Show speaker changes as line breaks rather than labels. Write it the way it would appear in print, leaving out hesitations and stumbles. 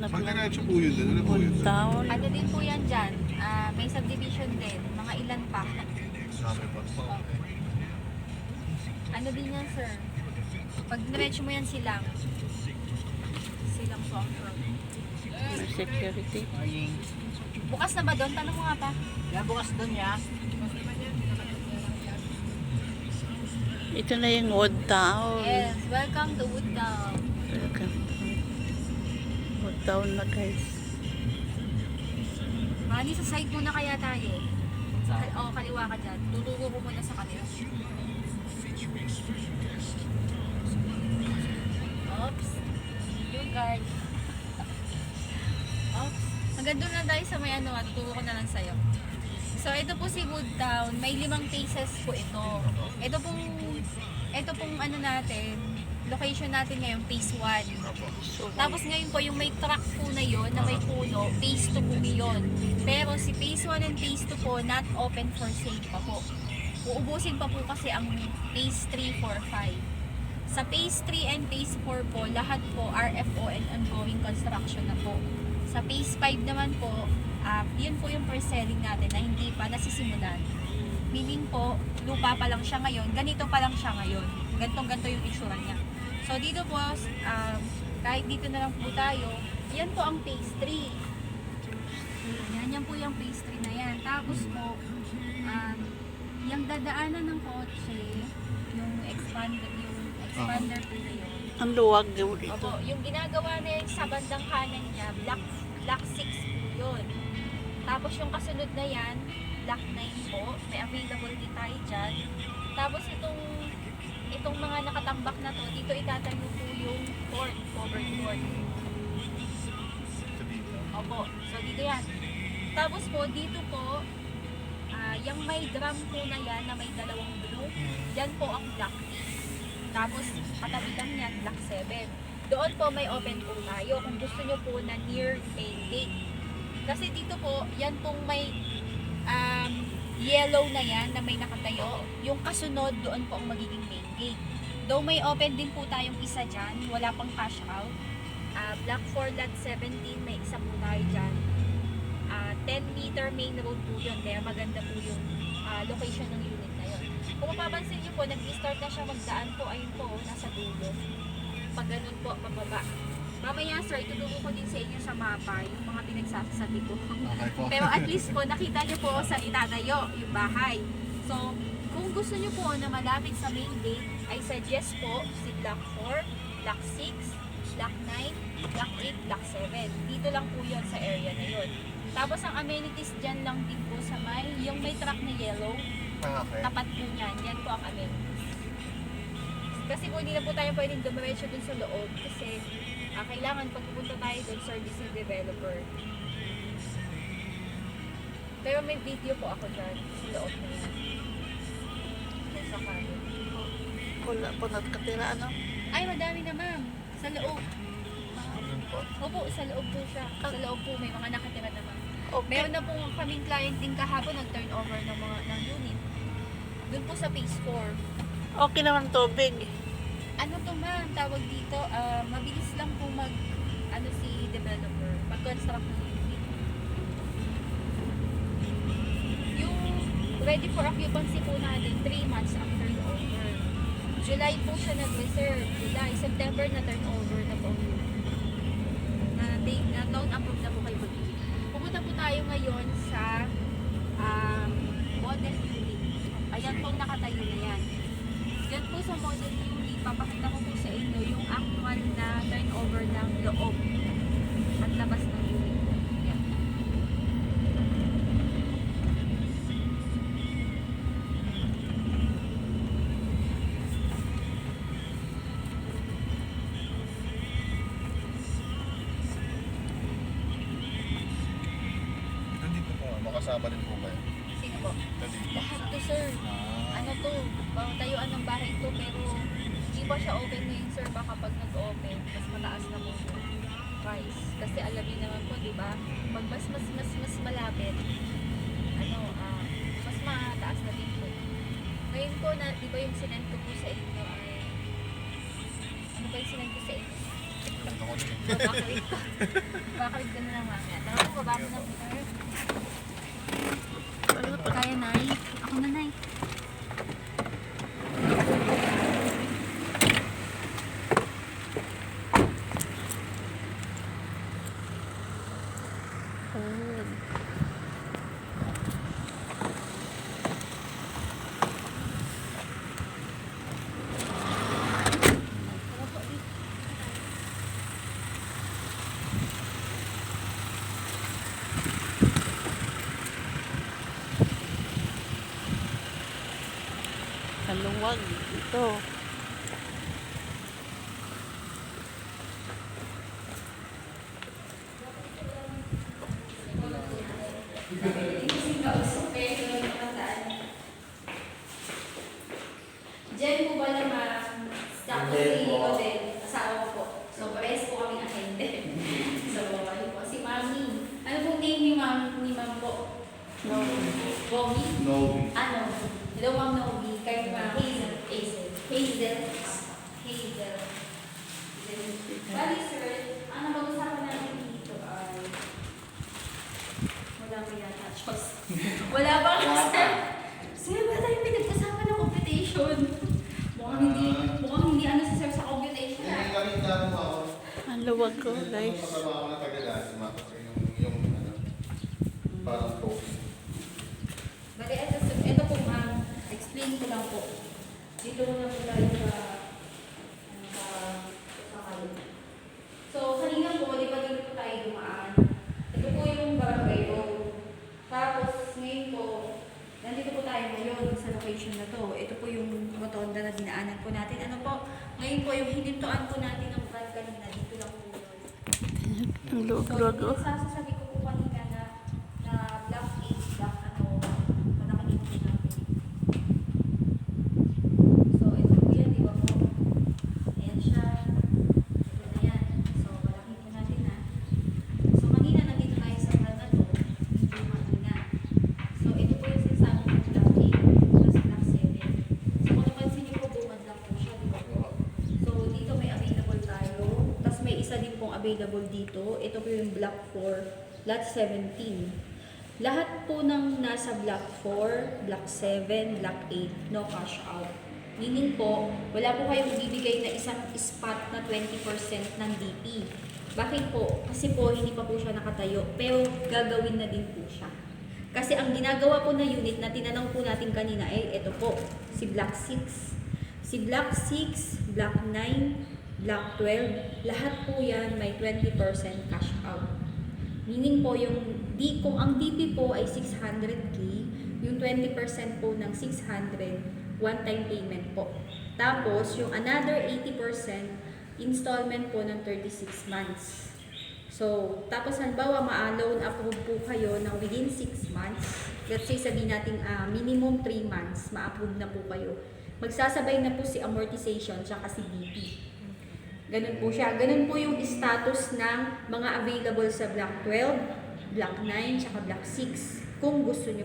Hanap
Pag
ng
diretso po yun din, ano po yun?
Old Town.
Ano din po yan dyan. May subdivision din. Mga ilan pa.
Sabi pa.
Ano din yan, sir? Pag diretso mo yan silang. Silang po ang front.
May security.
Bukas na ba doon? Tanong mo nga pa.
Yan bukas doon ya.
Ito na yung Old Town.
Yes, welcome to Woodtown.
Welcome to Old Town na guys.
Mani, sa side muna kaya tayo. Kaliwa ka dyan. Tuturo ko muna sa kanila. Oops. Yung guard. Oops. Hanggang doon na tayo sa may ano, tuturo ko na lang sa'yo. So, ito po si Woodtown. May 5 phases po ito. Ito pong ano natin, location natin ngayon, phase 1. Tapos ngayon po, yung may track po na yon na may puno, phase 2 po yun. Pero si phase 1 and phase 2 po, not open for sale pa po. Uubusin pa po kasi ang phase 3, 4, 5. Sa phase 3 and phase 4 po, lahat po RFO and ongoing construction na po. Sa phase 5 naman po, yun po yung first selling natin na hindi pa nasisimulan. Meaning po, lupa pa lang siya ngayon, ganito pa lang siya ngayon. Gantong-ganto yung itsura niya. So dito po, kahit dito na lang po tayo, yan po ang phase 3. Yan po yung phase 3 na yan. Tapos po, yung dadaanan ng kotse, yung expander po na yun.
Ang luwag yung dito.
Opo, yung ginagawa na yun sa bandang kanan niya, block 6 po yun. Tapos yung kasunod na yan, block 9 po, may available din tayo dyan. Tapos itong mga nakatambak na to, dito itatayo po yung court, covered court. Opo, so dito yan. Tapos po, dito po, yung may drum po na yan, na may 2 blue, dyan po ang block 8. Tapos, katabi lang yan, block 7. Doon po may open po tayo kung gusto nyo po na near main gate. Kasi dito po, yan pong may yellow na yan na may nakatayo. Yung kasunod, doon po ang magiging main gate. Though may open din po tayong isa dyan, wala pang cash out. Block 4 lot 17, may isa po tayo dyan. 10 meter main road po yun, kaya maganda po yung location ng unit na yun. Kung mapapansin nyo po, nag-start na siya magdaan po, ayun po, nasa dulo. Pag ganun po, pababa. Mamaya sir, ituturo ko din sa inyo sa mapa yung mga pinagsasabi ko.
Okay po.
Pero at least po, nakita nyo po sa itatayo yung bahay. So, kung gusto nyo po na malapit sa main gate, I suggest po si Block 4, Block 6, Block 9, Block 8, Block 7. Dito lang po yun sa area na yun. Tapos ang amenities dyan lang din po sa yung may truck na yellow,
Okay.
tapat po niyan, yan po ang amenities. Kasi po hindi na po tayo pwedeng dumiretso dun sa loob kasi kailangan pag pupunta tayo dun, service ng developer. Pero may video po ako dyan sa loob na yan. Dun sa kanin.
Wala po nakatira, ano?
Ay, madami na ma'am. Sa loob.
Ano po?
Opo, sa loob po siya. Sa loob po may mga nakatira naman.
Okay.
Meron na po kaming client din kahapon nag-turnover ng unit. Doon po sa phase 4.
Okay naman tubig.
Ano to ma'am, tawag dito, mabilis lang po si developer, mag-construct ng unit. Yung ready for occupancy po natin, 3 months after the over. July po siya nag-reserve. July, September na turnover na po. Na loan approved na po kayo mag-unit. Pupunta po tayo ngayon sa model unit. Ayan po nakatayo na yan. Yan po sa model unit, papakita ko po sa inyo yung actual na turnover ng loob at labas ng unit. Yan.
Nandito po, makasama din po kayo.
Sino po?
Nandito.
Lahat to sir. Ano to, tayuan ng bahay to pero hindi pa siya open ngayon sir. Baka pag nag-open, mas mataas na po yung price. Kasi alam niyo naman po, di ba? Pag mas malapit, mas mataas na din po. Ngayon po, di ba yung sinend ko po sa inyo ay, ano ba yung sinend ko sa inyo?
Nanonood ako din.
Bakawit ko. Bakawit ko na lang mamaya. Tara po, baba mo na po tayo. Kaya, Nay. Ako na, Nay.
Oh. Maluwag ito.
Diyan po ba naman, ako si Odel, asawa ko po. So, pares po kami ahente. So, ano po, si Mami. Ano pong name ni Ma'am po?
No.
Bobby?
No.
Ano? Hello, Ma'am Novi. Kayo ba? Hazel. Hazel. Hazel. Hazel. Bali, sir, ang napag-usapan natin dito ay wala ba yata? Diyos. Wala ba? Sir, sir, wala tayong pinag-usapan ng computation. Mukhang hindi ano si sir sa computation.
Hindi kami tanong ako.
Ang luwag ko, guys.
Masama ako na taga-lasma kasi yung ano, parang toast.
Bali, ito po ma'am, explain ko lang po. Dito na po tayo sa kayo. So, kanina po, di ba dito po tayo dumaan? Ito po yung barangay road. Tapos, ngayon po, nandito po tayo ngayon sa location na to. Ito po yung rotonda na dinaanan po natin. Ano po, ngayon po yung hinintuan po natin ng van kanina. Dito lang po yun.
Ang luwag-luwag, oh.
Sasasabi ko po kanina na block 8, block ano, malaki dito natin. So, ito po yan, di ba po? Ayan siya. Ito na yan. So, malaki po natin na. So, kanina nandito tayo sa block na to. Medyo kanina. So, ito po yung sinasabi ko block 8 plus block 7. So, kung napansin niyo po, bumad lang po siya, di ba po? So, dito may available tayo. Tapos may isa din pong available dito. Ito po yung block 4, lot 17. Lahat po ng nasa block 4, block 7, block 8, no cash out. Meaning po, wala po kayong bibigay na isang spot na 20% ng DP. Bakit po? Kasi po, hindi pa po siya nakatayo. Pero gagawin na din po siya. Kasi ang ginagawa po na unit na tinanong po natin kanina ay ito po, si block 6. Si block 6, block 9, block 12, lahat po yan may 20% cash out. Meaning po, kung ang DP po ay 600k, yung 20% po ng 600, one-time payment po. Tapos, yung another 80%, installment po ng 36 months. So, tapos halimbawa, ma-loan approve po kayo ng within 6 months. Let's say, sabihin natin minimum 3 months, ma-approve na po kayo. Magsasabay na po si amortization tsaka si DP. Ganun po siya. Ganun po yung status ng mga available sa Block 12, Block 9, tsaka Block 6. Kung gusto nyo